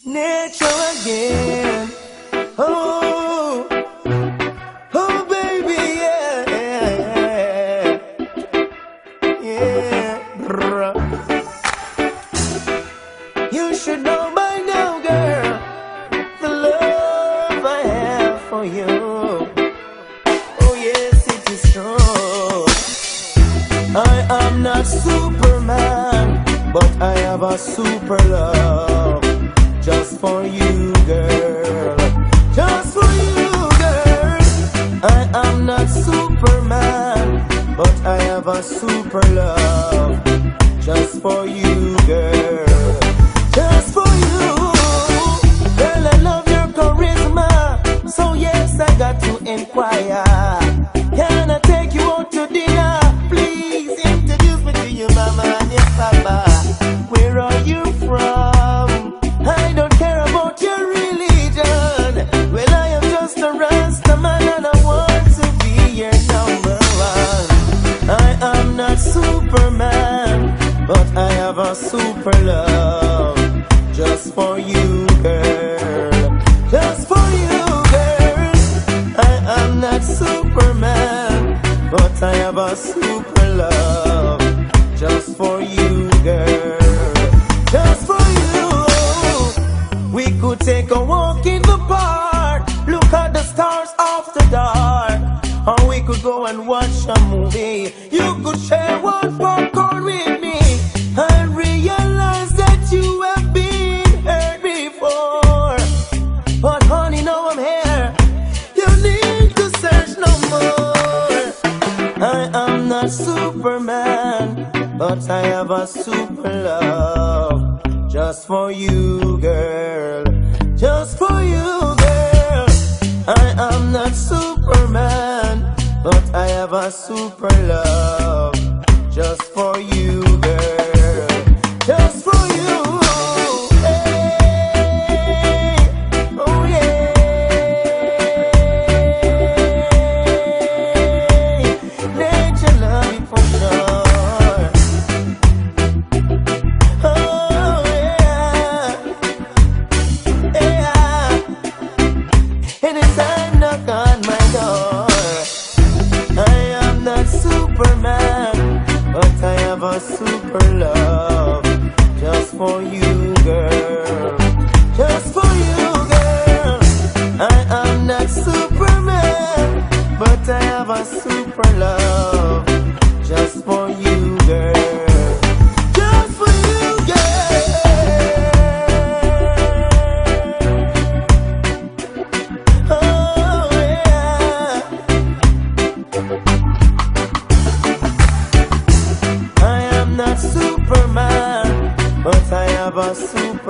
nature again. Oh, oh, baby, yeah, yeah. Brr. You should know by now, girl, the love I have for you. Oh, yes, it is true. I am not Superman, but I have a super love just for you, girl. Just for you, girl. I am not Superman, but I have a super love just for you, girl. Just for you. Girl, I love your charisma, so yes, I got to inquire. Can I take you out to dinner? Please introduce me to your mama and your papa. Where are you from? I don't care about your religion. Well, I am just a Rasta man and I want to be your number one. I am not Superman, but I have a super love just for you, girl. Just for you, girl. I am not Superman, but I have a super love just for you, girl. Just for you. We could take a walk in the park, look at the stars after dark, or we could go and watch a movie. You could share one popcorn with me. I realize that you have been hurt before, but honey, now I'm here. You need to search no more. I am not Superman, but I have a super love just for you, girl. Just for you, girl. I am not Superman, but I have a super love just for you, girl. Just for you. Hey. Oh yeah. Nature love you for sure. Oh yeah. Yeah. Anytime knock on my door. I am not Superman, but I have a super love just for you, girl. Just for you, girl. I am not Superman, but I have a super love just for you, girl. Just for you, girl. Oh yeah. I am not Superman, but I have a super